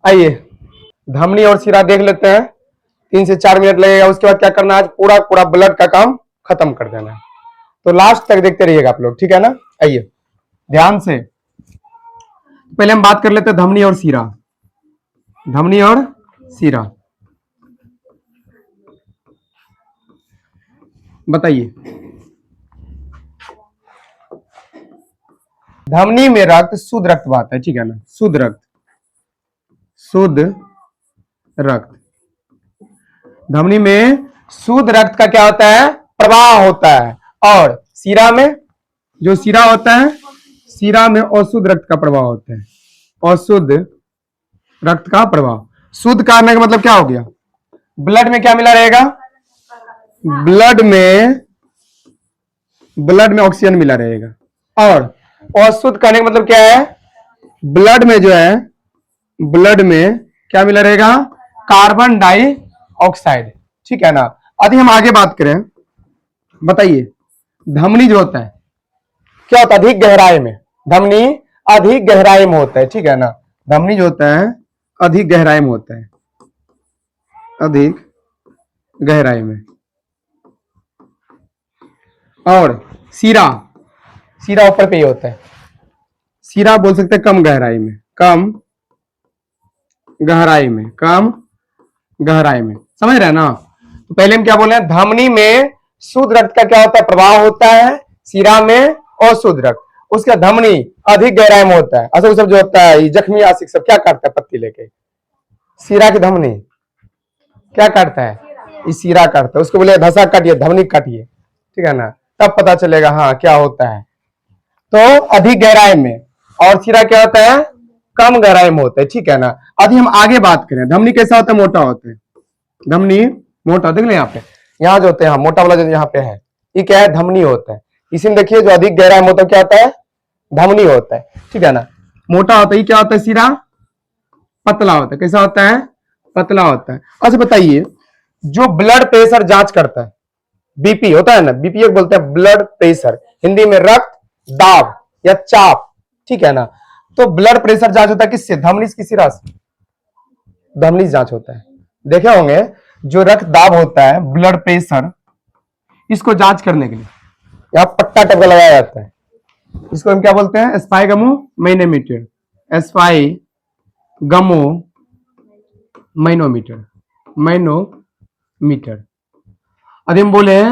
आइए धमनी और सिरा देख लेते हैं। 3 से 4 मिनट लगेगा। उसके बाद क्या करना है, आज पूरा पूरा ब्लड का काम खत्म कर देना है। तो लास्ट तक देखते रहिएगा आप लोग, ठीक है ना। आइए ध्यान से, पहले हम बात कर लेते हैं धमनी और सिरा। धमनी और सिरा बताइए। धमनी में रक्त शुद्ध रक्त बहता है, ठीक है ना, शुद्ध रक्त, शुद्ध रक्त। धमनी में शुद्ध रक्त का क्या होता है, प्रवाह होता है। और सिरा में, जो सिरा होता है, सिरा में अशुद्ध रक्त का प्रवाह होता है, अशुद्ध रक्त का प्रवाह। शुद्ध करने का मतलब क्या हो गया, ब्लड में क्या मिला रहेगा, ब्लड में ऑक्सीजन मिला रहेगा। और अशुद्ध करने का मतलब क्या है, ब्लड में जो है, ब्लड में क्या मिला रहेगा, कार्बन डाइऑक्साइड, ठीक है ना। अभी हम आगे बात करें, बताइए धमनी जो होता है क्या होता है, अधिक गहराई में, धमनी अधिक गहराई में होता है, ठीक है ना। धमनी जो होता है अधिक गहराई में होता है, अधिक गहराई में। और सीरा, सीरा ऊपर पे ही होता है। सीरा बोल सकते हैं कम गहराई में, कम गहराई में, कम गहराई में, समझ रहे हैं ना। तो पहले हम क्या बोले हैं, धमनी में शुद्ध रक्त का क्या होता है, प्रवाह होता है। सीरा में अशुद्ध रक्त। उसका धमनी अधिक गहराई में होता है। असल सब जो होता है, ये जख्मी आशिक सब क्या काटता है पत्ती लेके, सीरा की धमनी क्या काटता है, ये सीरा काटता है। उसको बोले धसा काटिए, धमनी काटिए, ठीक है ना, तब पता चलेगा हाँ क्या होता है। तो अधिक गहराई में, और सीरा क्या होता है, कम गहराई में होता है, ठीक है ना। अभी हम आगे बात करें, धमनी कैसा होता है, मोटा होता है। धमनी मोटा, देख ले यहाँ पे, यहाँ जो होते हैं, मोटा वाला जो यहाँ पे है, ये क्या है, धमनी होता है। इसी में देखिए जो अधिक गहराई में होता है क्या होता है, धमनी होता है, ठीक है ना। मोटा होता है, ये क्या होता है, सीरा पतला होता है। कैसा होता है, पतला होता है। अच्छा बताइए, जो ब्लड प्रेशर जांच करता है, बीपी होता है ना, बीपी बोलते हैं ब्लड प्रेशर, हिंदी में रक्त दाब या चाप, ठीक है ना। तो ब्लड प्रेशर जांच होता है किससे, धमनी से, किसी सिरा से, धमनी से जांच होता है। देखे होंगे जो रक्त दाब होता है, ब्लड प्रेशर, इसको जांच करने के लिए यहाँ पट्टा टपका लगाया जाता है। इसको हम क्या बोलते हैं, स्पाइगमो मैनोमीटर, स्पाइगमो मैनोमीटर, मैनोमीटर। अभी हम बोले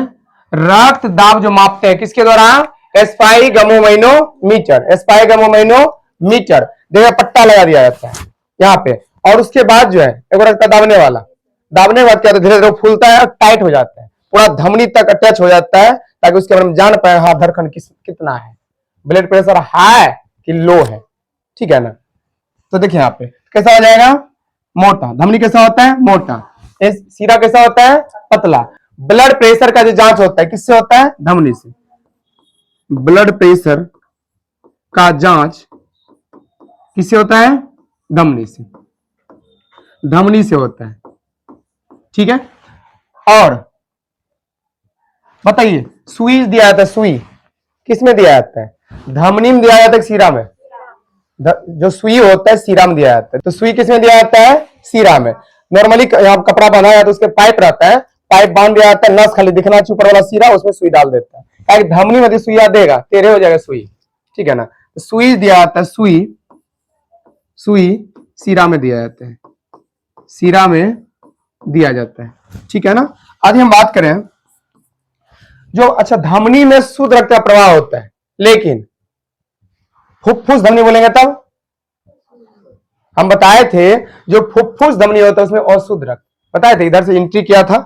रक्त दाब जो मापते हैं किसके द्वारा, स्पाइगमो मैनोमीटर, स्पाइगमो मैनोमीटर। देखिए पट्टा लगा दिया जाता है यहाँ पे। और उसके बाद जो है एक रक्त दाबने वाला, दाबने के बाद क्या होता है, धीरे धीरे फूलता है और टाइट हो जाता है, पूरा धमनी तक अटैच हो जाता है, ताकि उसके बारे में जान पाए हाँ धड़कन कितना है, ब्लड प्रेशर हाई कि लो है, ठीक है ना। तो देखिए यहाँ पे कैसा हो जाएगा, मोटा। धमनी कैसा होता है, मोटा। सीरा कैसा होता है, पतला। ब्लड प्रेशर का जो जांच होता है किससे होता है, धमनी से। ब्लड प्रेशर का जांच किससे होता है, धमनी से, धमनी से होता है, ठीक है। और बताइए सुई दिया जाता है, सुई किस में दिया जाता है, धमनी में दिया जाता है, सीरा में। जो सुई होता है सीरा में दिया जाता है। तो सुई किस में दिया जाता है, सीरा में। नॉर्मली यहाँ कपड़ा बांधा जाता है, उसके पाइप रहता है, पाइप बांध दिया जाता है, नस खाली दिखना चाहिए ऊपर वाला सीरा, उसमें सुई डाल देता है। धमनी में सुइया देगा तेरे हो जाएगा सुई, ठीक है ना। तो सुई दिया जाता है, सुई, सुई सीरा में दिया जाता है, सीरा में दिया जाता है, ठीक है ना। आज हम बात करें जो, अच्छा धमनी में शुद्ध रक्त का प्रवाह होता है, लेकिन फुफ्फुस धमनी बोलेंगे तब हम बताए थे, जो फुफ्फुस धमनी होता है उसमें अशुद्ध रक्त बताए थे, इधर से एंट्री किया था,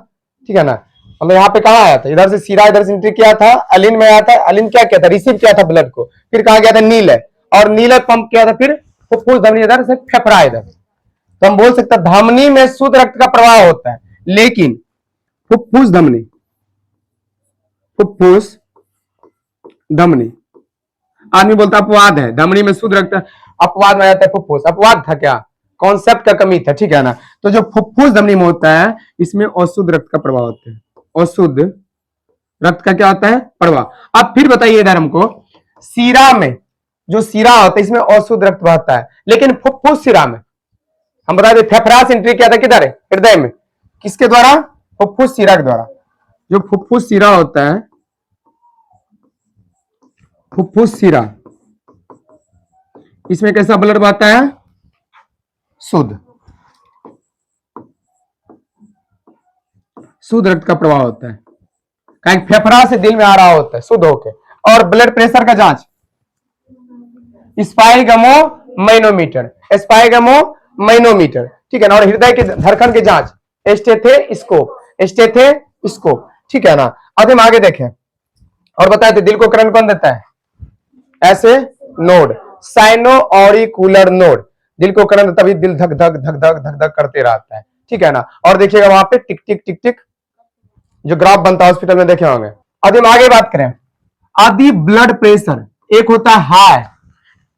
ठीक है ना। मतलब यहाँ पे कहाँ आया था, इधर से सीरा, इधर से एंट्री किया था, अलिन में आया था, अलिन क्या किया था, रिसीव किया था ब्लड को, फिर कहा गया था नील है, और नील पंप किया था, फिर फुफ्फुस धमनी इधर से फेफड़ा इधर। तो हम बोल सकते हैं धमनी में शुद्ध रक्त का प्रवाह होता है, लेकिन फुफ्फुस धमनी, फुफ्फुस धमनी, आदमी बोलता अपवाद है, धमनी में शुद्ध रक्त, अपवाद में आ जाता है फुफ्फुस। अपवाद था क्या, कॉन्सेप्ट का कमी था, ठीक है ना। तो जो फुफ्फुस धमनी में होता है, इसमें अशुद्ध रक्त का प्रवाह होता है, अशुद्ध रक्त का क्या होता है, प्रवाह। अब फिर बताइए इधर हमको, सीरा में जो सीरा होता है इसमें अशुद्ध रक्त बहता है, लेकिन फुफ्फुस सीरा में, हम बता दें फेफड़ा से एंट्री किया था किधर है, हृदय में, किसके द्वारा, फुफ्फुस शिरा के द्वारा। जो फुफ्फुस शिरा होता है, फुफ्फुस शिरा, इसमें कैसा ब्लड बहता है, शुद्ध शुद्ध रक्त का प्रवाह होता है, कहीं फेफड़ा से दिल में आ रहा होता है शुद्ध होके। और ब्लड प्रेशर का जांच स्पाइगमो मैनोमीटर, स्पाइगमो मैनोमीटर, ठीक है ना। और हृदय के धड़कन की जांच स्टेथोस्कोप, स्टेथोस्कोप, ठीक है ना। अब हम आगे देखें और बताए थे दिल को करंट कौन देता है, ऐसे नोड, साइनो ऑरिकुलर नोड, दिल को करंट तभी दिल धक धक धक धक धक धक करते रहता है, ठीक है ना। और देखिएगा वहां पे टिक टिक टिक टिक जो ग्राफ बनता है हॉस्पिटल में देखे होंगे। अब हम आगे बात करें, आदि ब्लड प्रेशर, एक होता है हाई,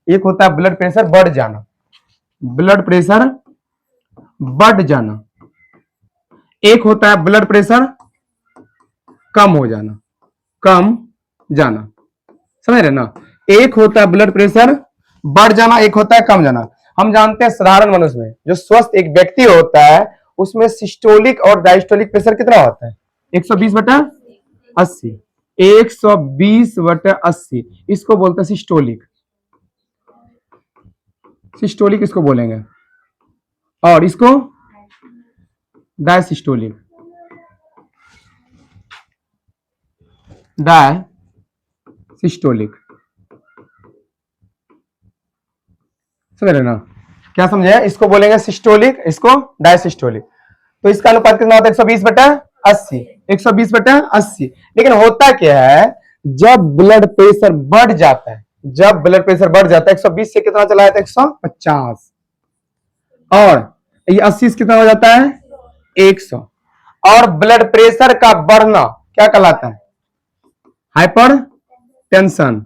एक होता है ब्लड प्रेशर बढ़ जाना, ब्लड प्रेशर बढ़ जाना, एक होता है ब्लड प्रेशर कम हो जाना, कम जाना, समझ रहे ना। एक होता है ब्लड प्रेशर बढ़ जाना, एक होता है कम जाना। हम जानते हैं साधारण मनुष्य में जो स्वस्थ एक व्यक्ति होता है उसमें सिस्टोलिक और डायस्टोलिक प्रेशर कितना होता है, 120/80, 120/80, इसको बोलते हैं सिस्टोलिक, सिस्टोलिक इसको बोलेंगे, और इसको डायसिस्टोलिक, डायसिस्टोलिक, समझ रहे ना, क्या समझे, इसको बोलेंगे सिस्टोलिक, इसको डायसिस्टोलिक। तो इसका अनुपात कितना होता है, 120/80, 120/80। लेकिन होता क्या है, जब ब्लड प्रेशर बढ़ जाता है, जब ब्लड प्रेशर बढ़ जाता है 120 से कितना चला जाता है 150, और ये 80 से कितना हो जाता है 100। और ब्लड प्रेशर का बढ़ना क्या कहलाता है, हाइपर टेंशन,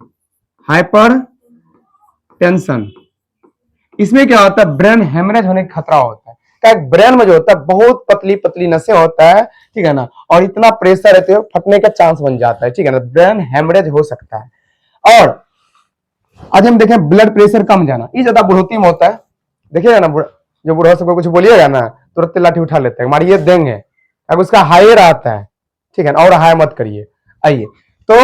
हाइपर टेंशन। इसमें क्या होता है, ब्रेन हेमरेज होने का खतरा होता है, क्या ब्रेन में जो होता है बहुत पतली पतली नसें होता है, ठीक है ना, और इतना प्रेशर रहते हुए फटने का चांस बन जाता है, ठीक है ना, ब्रेन हेमरेज हो सकता है। और आज हम देखें ब्लड प्रेशर कम जाना, ये ज्यादा बुढ़ोती में होता है, देखिएगा ना, जो बुढ़ा सबको कुछ बोलिएगा ना तुरंत लाठी उठा लेते हैं, मारिए देंगे, अगर उसका हाई रहता है, ठीक है ना, और हाई मत करिए। आइए, तो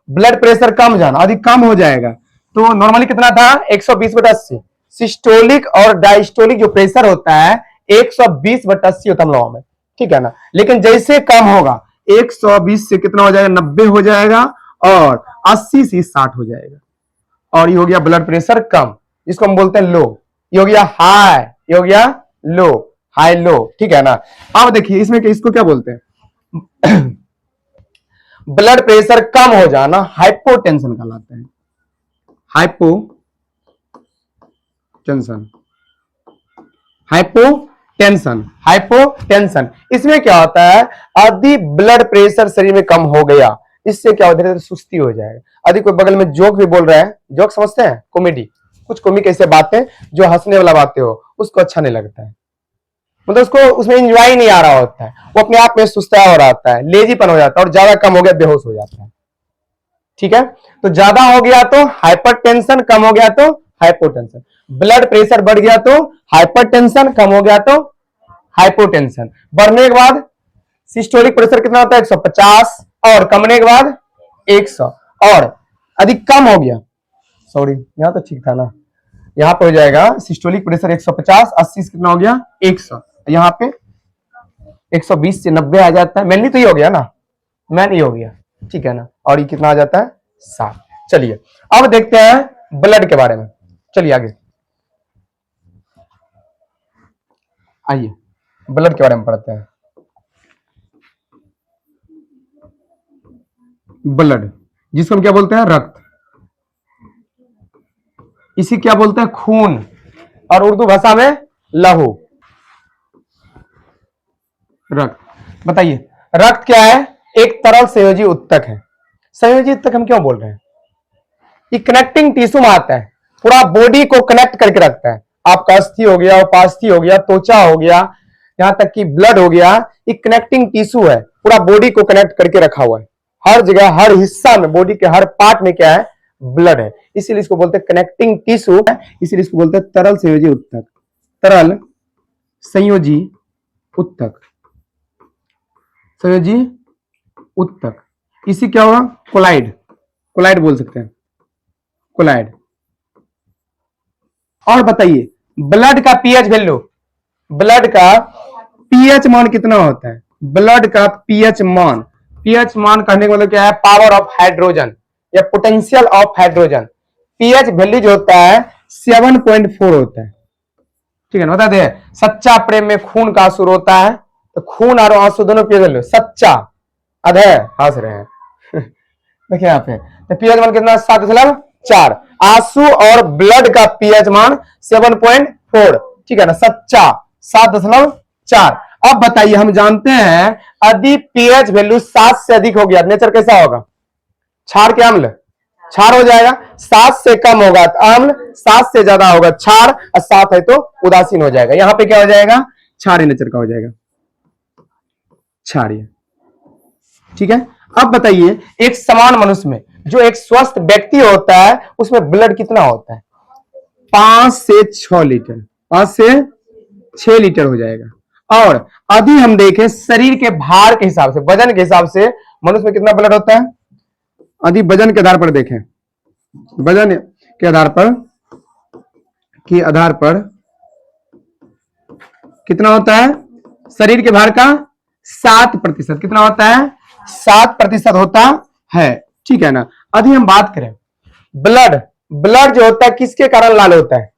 ब्लड प्रेशर कम जाना, अधिक कम हो जाएगा, तो नॉर्मली कितना था 120/80, सिस्टोलिक और डायस्टोलिक जो प्रेशर होता है 120/80 होता है हम लोगों में, ठीक है ना। लेकिन जैसे कम होगा 120 से कितना हो जाएगा 90 हो जाएगा, और 80 से 60 हो जाएगा, और ये हो गया ब्लड प्रेशर कम, जिसको हम बोलते हैं लो। ये हो गया हाई, ये हो गया लो, हाई लो, ठीक है ना। अब देखिए इसमें इसको क्या बोलते हैं ब्लड प्रेशर कम हो जाना हाइपोटेंशन कहलाता है, हाइपोटेंशन, हाइपोटेंशन, हाइपोटेंशन। इसमें क्या होता है, यदि ब्लड प्रेशर शरीर में कम हो गया, इससे क्या होता है, सुस्ती हो जाएगा। यदि कोई बगल में जोक भी बोल रहा है, जोक समझते हैं, कॉमेडी, कुछ कॉमिक ऐसे बातें जो हंसने वाला बातें हो, उसको अच्छा नहीं लगता है, मतलब उसको उसमें एंजॉय नहीं आ रहा होता है, वो अपने आप में सुस्ता हो रहा है, लेजीपन हो जाता है, और ज्यादा कम हो गया बेहोश हो जाता है, ठीक है। तो ज्यादा हो गया तो हाइपरटेंशन, कम हो गया तो हाइपोटेंशन। ब्लड प्रेशर बढ़ गया तो हाइपरटेंशन, कम हो गया तो हाइपोटेंशन। बढ़ने के बाद सिस्टोलिक प्रेशर कितना होता है 150, और कमने के बाद 100, और अधिक कम हो गया, सॉरी यहां तो ठीक था ना, यहां पे हो जाएगा सिस्टोलिक प्रेशर 150, 80 से कितना हो गया 100, यहां पे 120 से 90 आ जाता है, मैनली तो ये हो गया ना, मैन ये हो गया, ठीक है ना, और ये कितना आ जाता है 60। चलिए अब देखते हैं ब्लड के बारे में, चलिए आगे आइए ब्लड के बारे में पढ़ते हैं। ब्लड, जिसको हम क्या बोलते हैं रक्त, इसी क्या बोलते हैं खून, और उर्दू भाषा में लहू। रक्त, बताइए रक्त क्या है, एक तरल संयोजी उत्तक है। संयोजी उत्तक हम क्यों बोल रहे हैं, ये कनेक्टिंग टिश्यू में आता है, पूरा बॉडी को कनेक्ट करके रखता है, आपका अस्थि हो गया, उपास्थि हो गया, त्वचा हो गया, यहां तक कि ब्लड हो गया, ये कनेक्टिंग टिश्यू है, पूरा बॉडी को कनेक्ट करके रखा हुआ है, हर जगह हर हिस्सा में, बॉडी के हर पार्ट में क्या है ब्लड है, इसीलिए इसको बोलते हैं कनेक्टिंग टिश्यू, इसीलिए इसको बोलते हैं तरल संयोजी उत्तक, तरल संयोजी उत्तक, संयोजी उत्तक, इसी क्या होगा, कोलाइड, कोलाइड बोल सकते हैं, कोलाइड। और बताइए ब्लड का पीएच वैल्यू, ब्लड का पीएच मान कितना होता है, ब्लड का पीएच मान, पीएच मान कहने का मतलब क्या है, पावर ऑफ हाइड्रोजन या potential of hydrogen. PH value जो होता है 7.4 होता है, ठीक है ना, बता दे। सच्चा प्रेम में खून का आंसू होता है, तो खून और आंसू दोनों पीएच वैल्यू सच्चा, अधे हंस रहे हैं देखिए यहाँ पे, तो पीएच मान कितना, 7.4। आंसू और ब्लड का पीएच मान 7.4, ठीक है ना, सच्चा 7.4। अब बताइए, हम जानते हैं यदि पीएच वैल्यू 7 से अधिक हो गया नेचर कैसा होगा, क्षार के अम्ल, क्षार हो जाएगा। 7 से कम होगा तो अम्ल, 7 से ज्यादा होगा क्षार, और 7 है तो उदासीन हो जाएगा। यहां पे क्या हो जाएगा, क्षारीय नेचर का हो जाएगा, क्षारीय, ठीक है। अब बताइए एक समान मनुष्य में जो एक स्वस्थ व्यक्ति होता है उसमें ब्लड कितना होता है, 5 से 6 लीटर, 5 से 6 लीटर हो जाएगा। और अभी हम देखें शरीर के भार के हिसाब से, वजन के हिसाब से मनुष्य में कितना ब्लड होता है, यदि वजन के आधार पर देखें, वजन के आधार पर कितना होता है, शरीर के भार का 7%, कितना होता है, 7% होता है, ठीक है ना। अभी हम बात करें ब्लड, ब्लड जो होता है किसके कारण लाल होता है,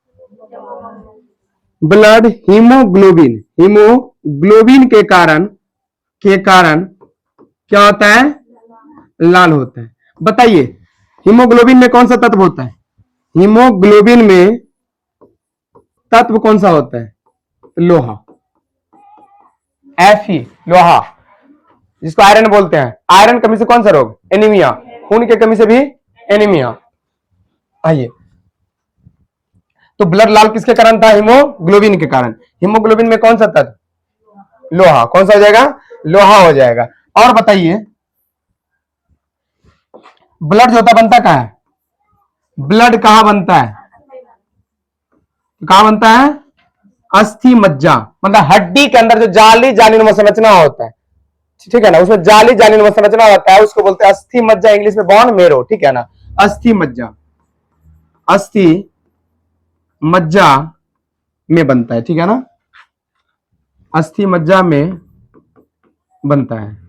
ब्लड हीमोग्लोबिन, हीमोग्लोबिन के कारण क्या होता है, लाल होता है। बताइए हीमोग्लोबिन में कौन सा तत्व होता है, हीमोग्लोबिन में तत्व कौन सा होता है, लोहा, Fe, लोहा, जिसको आयरन बोलते हैं। आयरन कमी से कौन सा रोग, एनीमिया, खून की कमी से भी एनीमिया। आइए, तो ब्लड लाल किसके कारण था, हीमोग्लोबिन के कारण। हीमोग्लोबिन में कौन सा तत्व, लोहा, कौन सा हो जाएगा, लोहा हो जाएगा। और बताइए ब्लड जो होता बनता कहां है, ब्लड कहां बनता है, कहां बनता है, अस्थि मज्जा, मतलब हड्डी के अंदर जो जाली जालीनुमा संरचना होता है, ठीक है ना, उसमें जाली जालीनुमा संरचना होता है, उसको बोलते हैं अस्थि मज्जा, इंग्लिश में बोन मेरो, ठीक है ना। अस्थि मज्जा, अस्थि मज्जा में बनता है, ठीक है ना, अस्थि मज्जा में बनता है।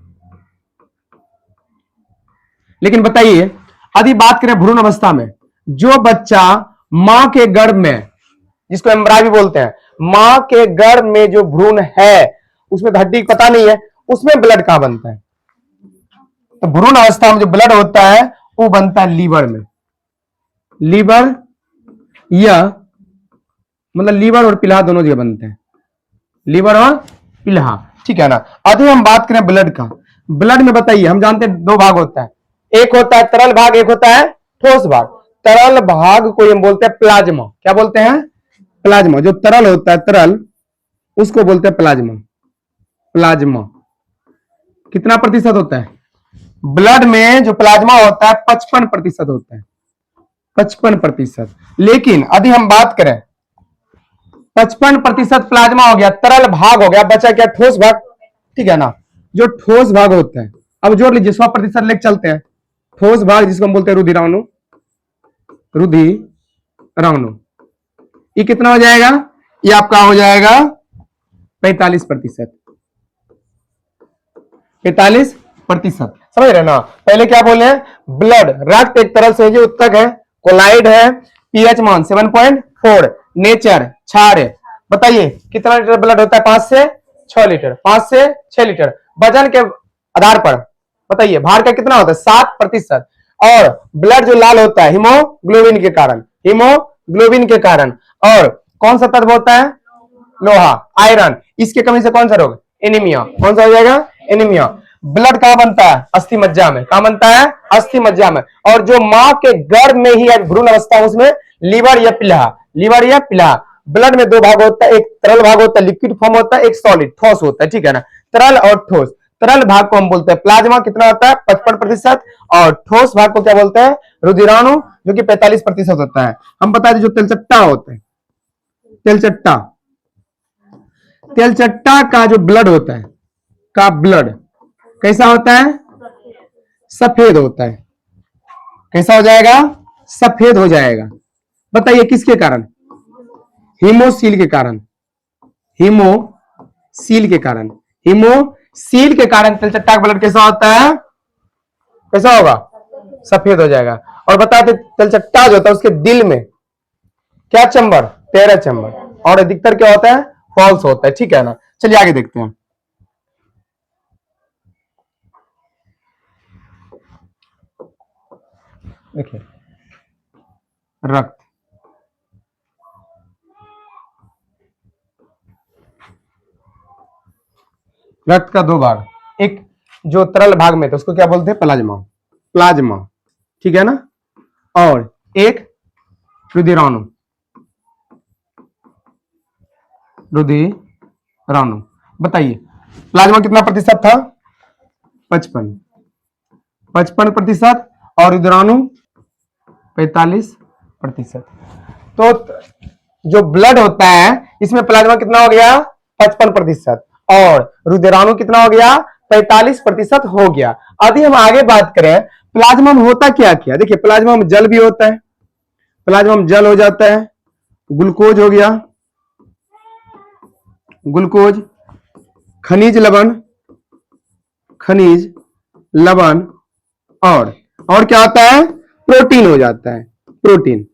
लेकिन बताइए यदि बात करें भ्रूण अवस्था में, जो बच्चा मां के गर्भ में, जिसको एम्ब्राय भी बोलते हैं, मां के गर्भ में जो भ्रूण है उसमें तो हड्डी पता नहीं है, उसमें ब्लड कहां बनता है, तो भ्रूण अवस्था में जो ब्लड होता है वो बनता है लीवर में, लीवर या मतलब लीवर और पिल्हा दोनों जगह बनते हैं, लीवर और पिल्हा, ठीक है ना। अभी हम बात करें ब्लड का, ब्लड में बताइए हम जानते हैं 2 भाग होता है, एक होता है तरल भाग, एक होता है ठोस भाग। तरल भाग को हम बोलते हैं प्लाज्मा, क्या बोलते हैं, प्लाज्मा, जो तरल होता है, तरल उसको बोलते हैं प्लाज्मा। प्लाज्मा कितना प्रतिशत होता है, ब्लड में जो प्लाज्मा होता है 55% होता है, 55%। लेकिन यदि हम बात करें 55% प्लाज्मा हो गया, तरल भाग हो गया, बचा क्या, ठोस भाग, ठीक है ना। जो ठोस भाग होता है, अब जोड़ लीजिए 100% लेके चलते हैं, ठोस भाग जिसको हम बोलते हैं रुधिराणु, रुधिराणु, ये कितना हो जाएगा, ये आपका हो जाएगा 45%, 45%, समझ रहे ना। पहले क्या बोले, ब्लड, रक्त एक तरल से उत्तक है, कोलाइड है, पीएच मान 7.4, नेचर क्षार है। बताइए कितना लीटर ब्लड होता है, 5 से 6 लीटर, 5 से 6 लीटर। वजन के आधार पर बताइए भार का कितना होता है, 7%। और ब्लड जो लाल होता है हीमोग्लोबिन के कारण, हीमोग्लोबिन के कारण। और कौन सा तत्व होता है, लोहा, आयरन, इसके कमी से कौन सा रोग, एनीमिया, कौन सा हो जाएगा, एनीमिया। ब्लड कहां बनता है, अस्थि मज्जा में, कहां बनता है, अस्थि मज्जा में। और जो मां के गर्भ में ही भ्रूण अवस्था है उसमें लीवर या पिल्हा, लीवर या पिल्हा। ब्लड में 2 भाग होता है, एक तरल भाग होता है, लिक्विड फॉर्म होता है, एक सॉलिड ठोस होता है, ठीक है ना। तरल और ठोस, तरल भाग को हम बोलते हैं प्लाज्मा, कितना होता है 55%। और ठोस भाग को क्या बोलते हैं, रुधिराणु, जो कि 45% होता है। हम बता दें जो तेलचट्टा होता है, तेलचट्टा, तेलचट्टा का जो ब्लड होता है, का ब्लड कैसा होता है? सफेद होता है। कैसा हो जाएगा? सफेद हो जाएगा। बताइए किसके कारण? हीमोसील के कारण। हीमोसील के कारण। हीमोसील के कारण तेलचट्टा का ब्लड कैसा होता है? कैसा होगा? सफेद हो जाएगा। और बताते तेलचट्टा जो होता है उसके दिल में क्या चैम्बर? 13 चैम्बर। और अधिकतर क्या होता है? फॉल्स होता है। ठीक है ना? चलिए आगे देखते हैं। देखिए रक्त, रक्त का दो भाग, एक जो तरल भाग में था उसको क्या बोलते हैं? प्लाज्मा। प्लाज्मा, ठीक है ना? और एक रुधिराणु। रुधिराणु। बताइए प्लाज्मा कितना प्रतिशत था? 55% और रुधिराणु 45%। तो जो ब्लड होता है इसमें प्लाज्मा कितना हो गया? 55% और रुधिराणु कितना हो गया? 45% हो गया। अभी हम आगे बात करें प्लाज्मा में होता क्या क्या। देखिए प्लाज्मा में जल भी होता है। प्लाज्मा में जल हो जाता है, ग्लूकोज हो गया, ग्लूकोज, खनिज लवण, खनिज लवण, और क्या होता है? प्रोटीन हो जाता है। प्रोटीन,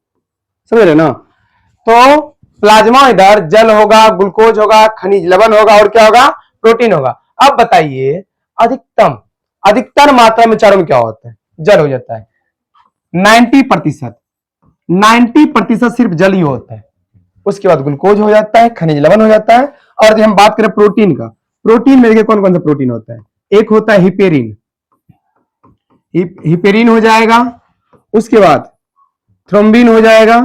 समझ रहे ना? तो प्लाज्मा इधर जल होगा, ग्लूकोज होगा, खनिज लवण होगा और क्या होगा? प्रोटीन होगा। अब बताइए अधिकतर मात्रा में चारों में क्या होता है? जल हो जाता है। 90% सिर्फ जल ही होता है। उसके बाद ग्लूकोज हो जाता है, खनिज लवण हो जाता है। और जब हम बात करें प्रोटीन का, प्रोटीन में देखिए कौन कौन सा प्रोटीन होता है। एक होता है हिपेरिन, हिपेरिन हो जाएगा। उसके बाद थ्रोम्बिन हो जाएगा,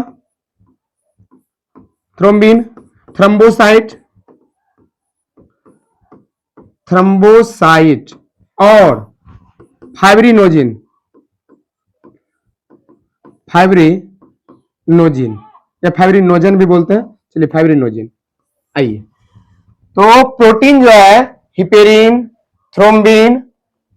थ्रोम्बिन, थ्रम्बोसाइट, थ्रम्बोसाइट और फाइब्रिनोजिन, फाइब्रिनोजिन या फाइब्रिनोजन भी बोलते हैं। चलिए फाइब्रिनोजिन। आइए तो प्रोटीन जो है हिपेरिन, थ्रोम्बिन,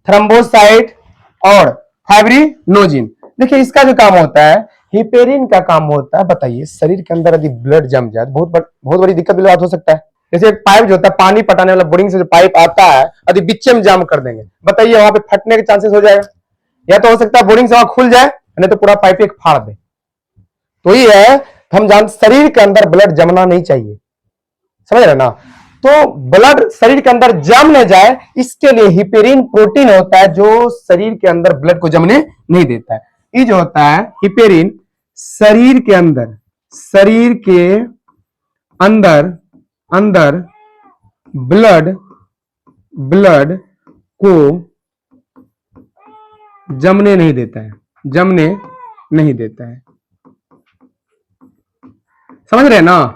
थ्रम्बोसाइट और फाइब्रिनोजिन। देखिए इसका जो काम होता है, हिपेरिन का काम होता है, बताइए शरीर के अंदर यदि ब्लड जम जाए बहुत बड़ी दिक्कत वाली बात हो सकता है। जैसे एक पाइप जो होता है पानी पटाने वाला बोरिंग से जो पाइप आता है, यदि बीच में जाम कर देंगे, बताइए वहां पे फटने के चांसेस हो जाएगा। या तो हो सकता है बोरिंग से वहां खुल जाए, नहीं तो पूरा पाइप एक फाड़ दे। तो ये है हम जानते शरीर के अंदर ब्लड जमना नहीं चाहिए, समझ रहे ना? तो ब्लड शरीर के अंदर जम न जाए इसके लिए हिपेरिन प्रोटीन होता है जो शरीर के अंदर ब्लड को जमने नहीं देता है। ये जो होता है हिपेरिन शरीर के अंदर ब्लड को जमने नहीं देता है, समझ रहे ना?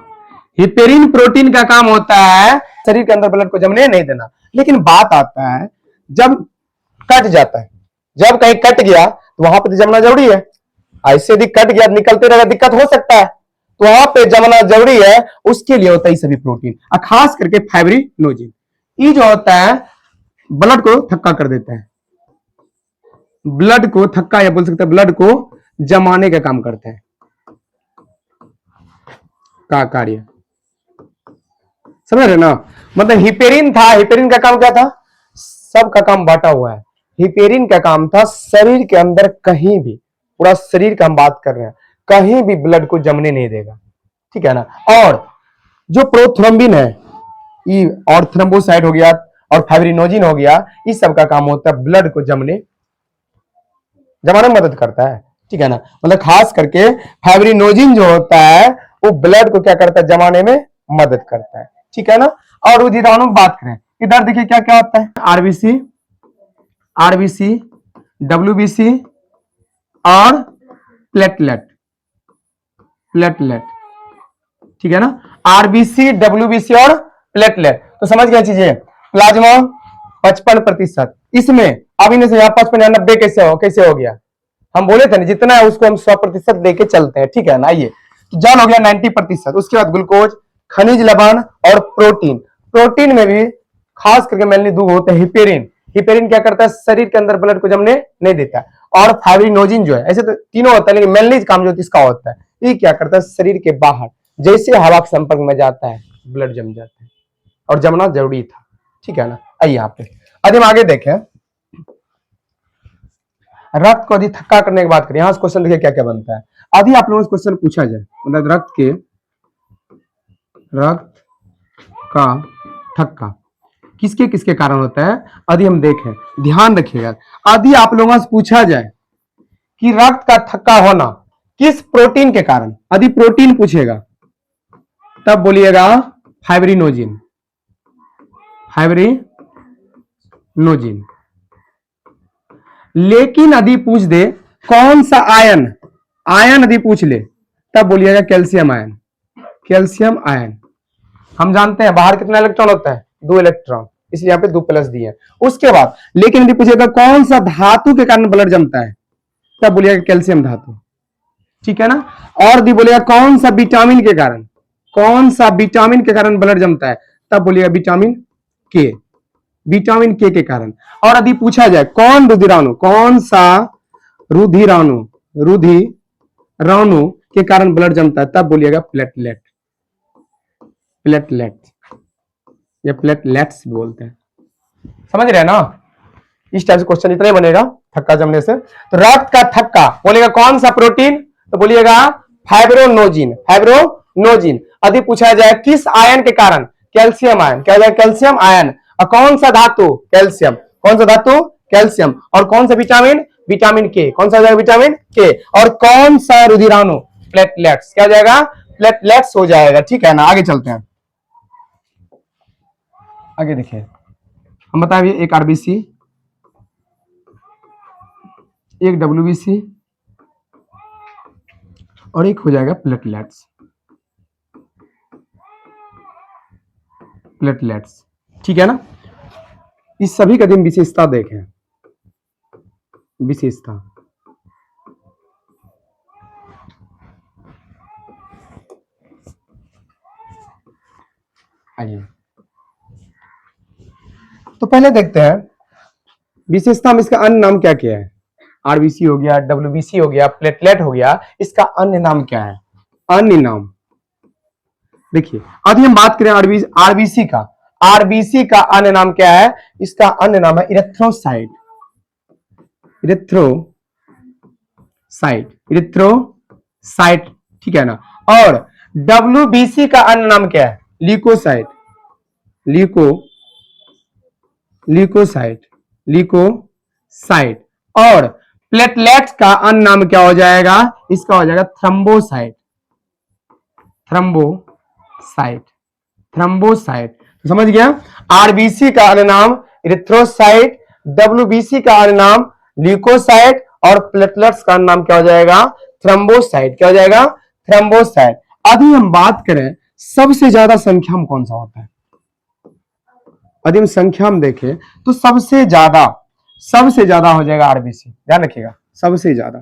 हिपेरिन प्रोटीन का काम होता है शरीर के अंदर ब्लड को जमने नहीं देना। लेकिन बात आता है जब कट जाता है, जब कहीं कट गया तो वहां पे तो जमना जरूरी है। ऐसे यदि कट गया निकलते रहेगा दिक्कत हो सकता है, तो वहां पे जमना जरूरी है। उसके लिए होता है सभी प्रोटीन, खास करके फाइब्रिनोजिन। ये जो होता है ब्लड को थक्का कर देता है, ब्लड को थक्का या बोल सकते हैं ब्लड को जमाने का काम करता है का कार्य, समझ रहे ना? मतलब हिपेरिन था, हिपेरिन का काम क्या था? सबका काम बांटा हुआ है। हिपेरिन का काम था शरीर के अंदर कहीं भी, पूरा शरीर का हम बात कर रहे हैं, कहीं भी ब्लड को जमने नहीं देगा, ठीक है ना? और जो प्रोथ्रोम्बिन है ये और थ्रम्बोसाइट हो गया और फाइब्रिनोजिन हो गया, इस सब का काम होता है ब्लड को जमाने में मदद करता है, ठीक है ना? मतलब खास करके फाइब्रिनोजिन जो होता है वो ब्लड को क्या करता है? जमाने में मदद करता है, ठीक है ना? और रुधिराणु की बात करें, इधर देखिए क्या क्या होता है? आरबीसी, डब्ल्यूबीसी और प्लेटलेट, ठीक है ना? आरबीसी, डब्ल्यूबीसी और प्लेटलेट। तो समझ गए चीजें। प्लाज्मा 55%, इसमें अब इन्हें से यहाँ 55 90 कैसे हो गया? हम बोले थे ना जितना है उसको हम 100% लेके चलते हैं, ठीक है ना? आइए तो जल हो गया 90%, उसके बाद ग्लूकोज, खनिज लवण और प्रोटीन। प्रोटीन में भी खास करके मेनली दो होते हैं। हिपेरिन, हिपेरिन क्या करता है, शरीर के अंदर ब्लड को जमने नहीं देता है। और फाइब्रिनोजिन जो है, ऐसे तो तीनों होता है लेकिन मेनली काम जो इसका होता है, ये क्या करता है, शरीर के बाहर जैसे हवा के संपर्क में जाता है ब्लड जम जाता है, और जमना जरूरी था, ठीक है ना। आइए यहाँ पे यदि हम आगे देखें, रक्त को यदि थक्का करने की बात करें, यहाँ क्वेश्चन देखिए क्या क्या बनता है। यदि आप लोगों से क्वेश्चन पूछा जाए, मतलब रक्त का थक्का किसके किसके कारण होता है, यदि हम देखें, ध्यान रखिएगा, यदि आप लोगों से पूछा जाए कि रक्त का थक्का होना किस प्रोटीन के कारण, यदि प्रोटीन पूछेगा तब बोलिएगा फाइब्रिनोजिन, फाइब्रिनोजिन। लेकिन यदि पूछ दे कौन सा आयन, आयन यदि पूछ ले तब बोलिएगा कैल्शियम आयन, कैल्शियम आयन। हम जानते हैं बाहर कितना इलेक्ट्रॉन होता है, 2 इलेक्ट्रॉन, इसलिए यहाँ पे 2 प्लस दिए हैं। उसके बाद लेकिन यदि पूछेगा कौन सा धातु के कारण ब्लड जमता है तब बोलिएगा कैल्शियम धातु, ठीक है ना। और यदि बोलेगा कौन सा विटामिन के कारण, कौन सा विटामिन के कारण ब्लड जमता है तब बोलिएगा विटामिन के, विटामिन के कारण। और यदि पूछा जाए कौन रुधिराणु, कौन सा रुधिराणु, रुधिराणु के कारण ब्लड जमता है तब बोलिएगा प्लेटलेट, प्लेटलेट या प्लेटलेट्स बोलते हैं, समझ रहे हैं ना। इस टाइप से क्वेश्चन इतना ही बनेगा थक्का जमने से। तो रक्त का थक्का बोलेगा कौन सा प्रोटीन, तो बोलिएगा फाइब्रोनोजिन, फाइब्रोनोजिन। यदि पूछा जाए किस आयन के कारण, कैल्शियम आयन, क्या हो जाएगा कैल्शियम आयन। और कौन सा धातु, कैल्शियम, कौन सा धातु, कैल्शियम। और कौन सा विटामिन, विटामिन के, कौन सा हो जाएगा विटामिन के। और कौन सा रुधिराणु, प्लेटलेट्स, क्या हो जाएगा प्लेटलेट्स हो जाएगा, ठीक है ना। आगे चलते हैं, आगे देखिए, हम बताएं एक आरबीसी, एक डब्ल्यूबीसी और एक हो जाएगा प्लेटलेट्स, प्लेटलेट्स, ठीक है ना। इस सभी का दिन विशेषता देखें, विशेषता आइए तो पहले देखते हैं विशेषता में इसका अन्य नाम क्या क्या है। आरबीसी हो गया, डब्ल्यूबीसी हो गया, प्लेटलेट हो गया, इसका अन्य नाम क्या है, अन्य नाम देखिए। अभी हम बात करें आरबीसी का, आरबीसी का अन्य नाम क्या है, इसका अन्य नाम है इरेथ्रोसाइट, इरेथ्रोसाइट, इरेथ्रोसाइट, ठीक है ना। और डब्ल्यूबीसी का अन्य नाम क्या है, ल्यूकोसाइट, ल्यूकोसाइट, ल्यूकोसाइट। और प्लेटलेट्स का अन्य नाम क्या हो जाएगा, इसका हो जाएगा थ्रम्बोसाइट, थ्रम्बोसाइट, थ्रम्बोसाइट। तो समझ गया, आरबीसी का अन्य नाम इरिथ्रोसाइट, डब्ल्यूबीसी का अन्य नाम ल्यूकोसाइट और प्लेटलेट्स का नाम क्या हो जाएगा, थ्रम्बोसाइट, क्या हो जाएगा थ्रम्बोसाइट। अभी हम बात करें सबसे ज्यादा संख्या में कौन सा होता है, यदि हम संख्या में देखें तो सबसे ज्यादा हो जाएगा आरबीसी, ध्यान रखिएगा, सबसे ज्यादा।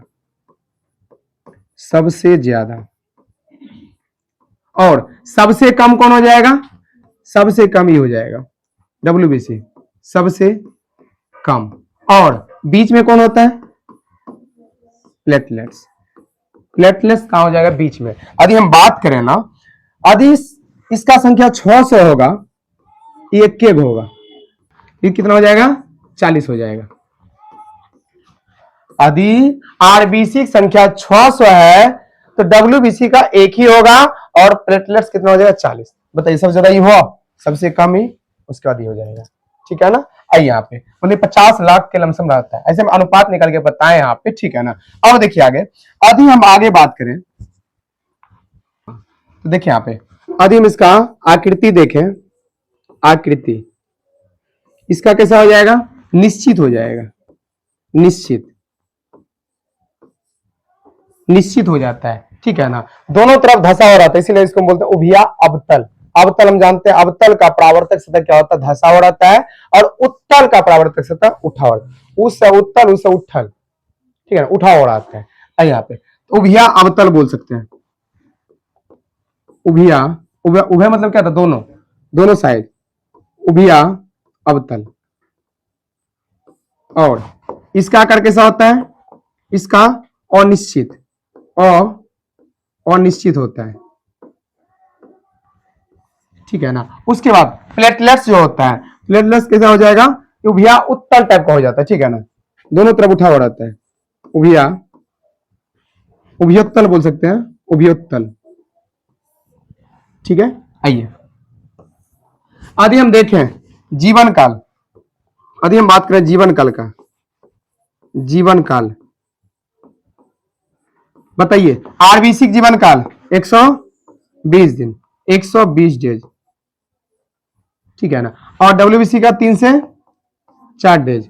और सबसे कम कौन हो जाएगा, सबसे कम ही हो जाएगा डब्ल्यूबीसी, सबसे कम। और बीच में कौन होता है, प्लेटलेट्स, प्लेटलेट्स कहां हो जाएगा बीच में। यदि हम बात करें ना, यदि इसका संख्या 600 होगा, ये एक होगा, ये कितना हो जाएगा 40 हो जाएगा। यदि आरबीसी की संख्या 600 है तो डब्ल्यूबीसी का एक ही होगा और प्लेटलेट्स कितना हो जाएगा 40। बताइए सबसे ज्यादा ये हुआ, सबसे कम ही उसके बाद ही हो जाएगा, ठीक है ना। आइए यहाँ पे 50 लाख के लमसम रहता है, ऐसे हम अनुपात निकाल के बताएं यहाँ पे, ठीक है ना। अब देखिए आगे, यदि हम आगे बात करें तो देखिए यहाँ पे, यदि हम इसका आकृति देखें, आकृति इसका कैसा हो जाएगा, निश्चित हो जाएगा, निश्चित हो जाता है, ठीक है ना। दोनों तरफ धसा हो रहता है, इसीलिए इसको बोलते हैं उभिया अवतल। अवतल हम जानते हैं, अवतल का परावर्तक सतह क्या होता है, धसा हो रहता है, और उत्तल का परावर्तक सतह उठा हो, उससे उत्तल उससे उठल, ठीक है ना, उठा हो रहता है। यहाँ पे उभिया अवतल बोल सकते हैं, उभिया, उभय मतलब क्या था, दोनों साइड, उभिया अवतल। और इसका आकार कैसा होता है? इसका अनिश्चित, अनिश्चित होता है, ठीक है ना। उसके बाद प्लेटलेट्स जो होता है, प्लेटलेट्स कैसा हो जाएगा? उभिया उत्तल टाइप का हो जाता है, ठीक है ना, दोनों तरफ उठा हुआ रहता है, उभिया, उभयोत्तल बोल सकते हैं, उभयोत्तल, ठीक है। आइए आदि हम देखें जीवन काल, आदि हम बात करें जीवन काल का। जीवन काल बताइए, आरबीसी जीवन काल 120 दिन, 120 डेज, ठीक है ना। और डब्ल्यूबीसी का 3 से 4 डेज।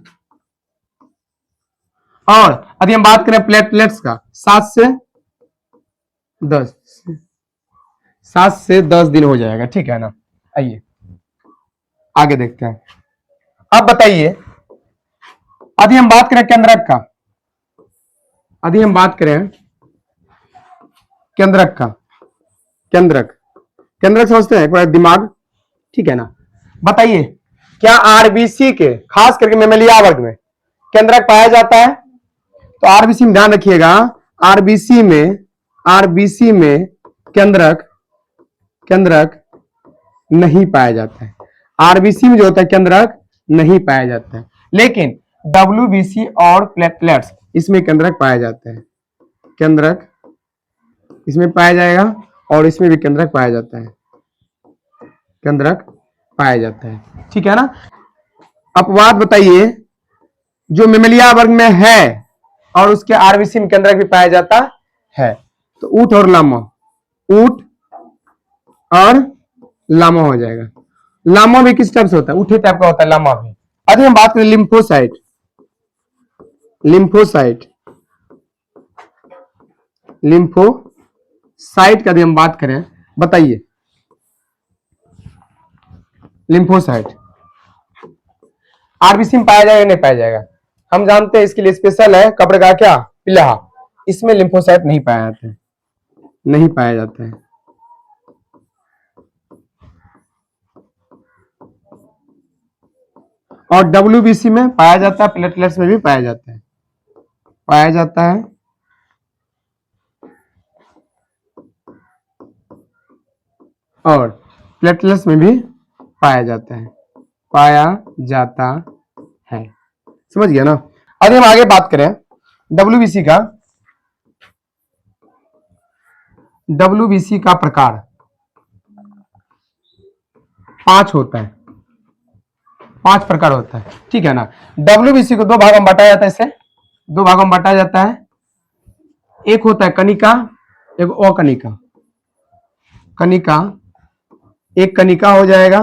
और यदि हम बात करें प्लेटलेट्स का 7 से 10, 7 से 10 दिन हो जाएगा, ठीक है ना। आइए आगे देखते हैं। अब बताइए यदि हम बात करें केंद्रक का, यदि हम बात करें केंद्रक का, केंद्रक, केंद्रक समझते हैं, एक बार दिमाग, ठीक है ना। बताइए क्या आरबीसी के खास करके मेमेलिया वर्ग में केंद्रक पाया जाता है? तो आरबीसी में ध्यान रखिएगा, आरबीसी में, आरबीसी में केंद्रक, केंद्रक नहीं पाया जाता है। आरबीसी में जो होता है केंद्रक नहीं पाया जाता है, लेकिन डब्ल्यूबीसी और प्लेटलेट्स इसमें केंद्रक पाया जाता है। केंद्रक इसमें पाया जाएगा और इसमें भी केंद्रक पाया जाता है, केंद्रक पाया जाता है, ठीक है ना। अपवाद बताइए जो मेमेलिया वर्ग में है और उसके आरबीसी में केंद्रक भी पाया जाता है। तो ऊंट और लामा, ऊंट और लामा हो जाएगा। लामा भी किस टाइप से होता है? ऊँटे टाइप का होता है लामा भी। अभी हम बात करें लिम्फोसाइट, लिम्फोसाइट, लिम्फोसाइट का भी हम बात करें, बताइए लिम्फोसाइट आरबीसी में पाया जाएगा नहीं पाया जाएगा? हम जानते हैं इसके लिए स्पेशल है कब्र का क्या पिलहा, इसमें लिम्फोसाइट नहीं पाया जाता है, नहीं पाया जाता है। और डब्ल्यूबीसी में पाया जाता है, प्लेटलेट्स में भी पाया जाता है, पाया जाता है। और प्लेटलेट्स में भी पाया जाता है, पाया जाता है, समझ गया ना। अभी हम आगे बात करें डब्ल्यूबीसी का, डब्ल्यूबीसी का प्रकार 5 होता है, 5 प्रकार होता है, ठीक है ना। डब्ल्यूबीसी को 2 भागों में बांटा जाता है, इसे 2 भागों में बांटा जाता है। एक होता है कनिका, एक अकनिका। कनिका, एक कनिका हो जाएगा,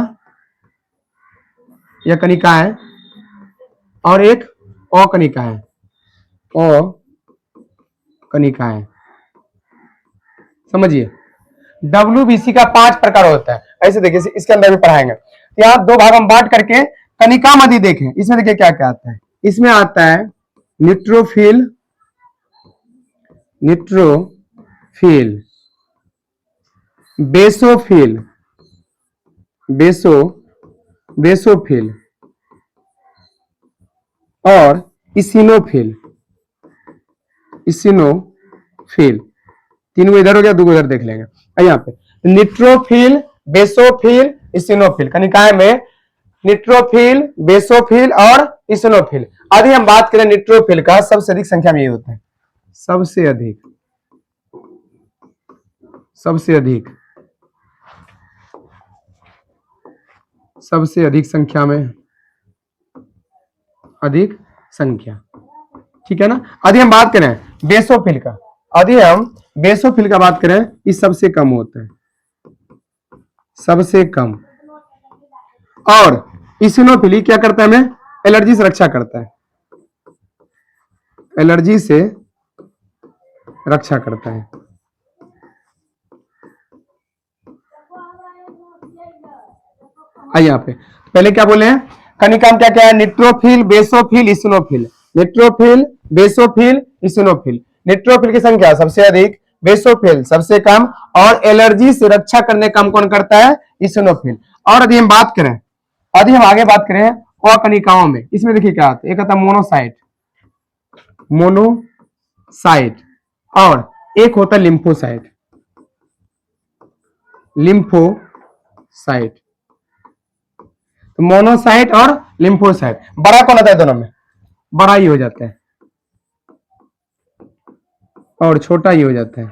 यह कनिका है, और एक अकनिका है, अकनिका है, समझिए। डब्ल्यूबीसी का 5 प्रकार होता है, ऐसे देखिए इसके अंदर भी पढ़ाएंगे। यहाँ 2 भागों में बांट करके कनिका मध्य देखें, इसमें देखिए क्या क्या आता है। इसमें आता है न्यूट्रोफिल, न्यूट्रोफिल, बेसोफिल, बेसोफिल और इसिनोफिल, इसिनोफिल। 3 इधर हो गया, 2 इधर देख लेंगे। यहाँ पे न्यूट्रोफिल, बेसोफिल, इसिनोफिल, कनिकाय में न्यूट्रोफिल, बेसोफिल और इसिनोफिल। अभी हम बात करें न्यूट्रोफिल का, सबसे अधिक संख्या में ये होता है, सबसे अधिक, सबसे अधिक, सबसे अधिक संख्या में, अधिक संख्या, ठीक है ना। यदि हम बात करें बेसोफिल का, यदि हम बेसोफिल का बात करें, ये सबसे कम होता है, सबसे कम। और इसिनोफिल क्या करता है? हमें एलर्जी से रक्षा करता है, एलर्जी से रक्षा करता है। आइए यहाँ पे पहले क्या बोले हैं, कनिका में क्या क्या है? Neutrophil, basophil, eosinophil. Neutrophil, basophil, eosinophil. Neutrophil की संख्या सबसे अधिक, बेसोफिल सबसे कम, और एलर्जी से रक्षा करने का काम कौन करता है? इसिनोफिल। और यदि हम बात करें यदि हम आगे बात करें अकनिकाओं में, इसमें देखिए क्या होता है, एक होता है मोनोसाइट, मोनोसाइट, और एक होता है लिम्फोसाइट, लिम्फोसाइट। तो मोनोसाइट और लिम्फोसाइट, बड़ा कौन होता है दोनों में? बड़ा ही हो जाता है और छोटा ही हो जाता है,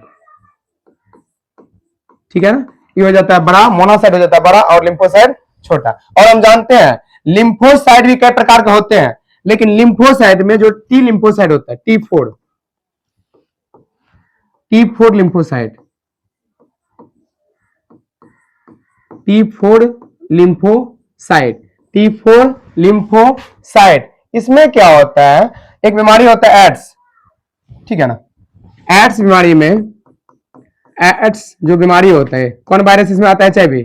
ठीक है ना, ये हो जाता है बड़ा, मोनोसाइट हो जाता है बड़ा और लिम्फोसाइट छोटा। और हम जानते हैं लिम्फोसाइट भी कई प्रकार के होते हैं, लेकिन लिम्फोसाइट में जो टी लिम्फोसाइट होता है, T4 lymphocyte, T4 lymphocyte, T4 lymphocyte, इसमें क्या होता है, एक बीमारी होता है एड्स, ठीक है ना, एड्स बीमारी में, एड्स जो बीमारी होता है, कौन वायरस इसमें आता है? HIV,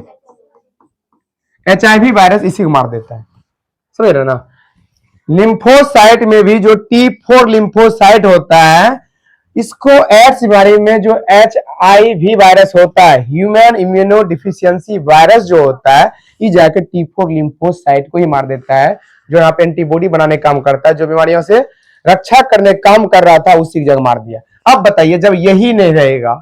HIV वायरस इसी को मार देता है, समझ रहे ना। लिम्फोसाइट में भी जो T4 लिम्फोसाइट होता है, इसको एड्स बीमारी में जो HIV वायरस होता है, ह्यूमन इम्यूनो डिफिशियंसी वायरस जो होता है, ये जाकर T4 लिम्फोसाइट को ही मार देता है, जो यहाँ पे एंटीबॉडी बनाने काम करता है, जो बीमारियों से रक्षा करने काम कर रहा था उसी की जगह मार दिया। अब बताइए जब यही नहीं रहेगा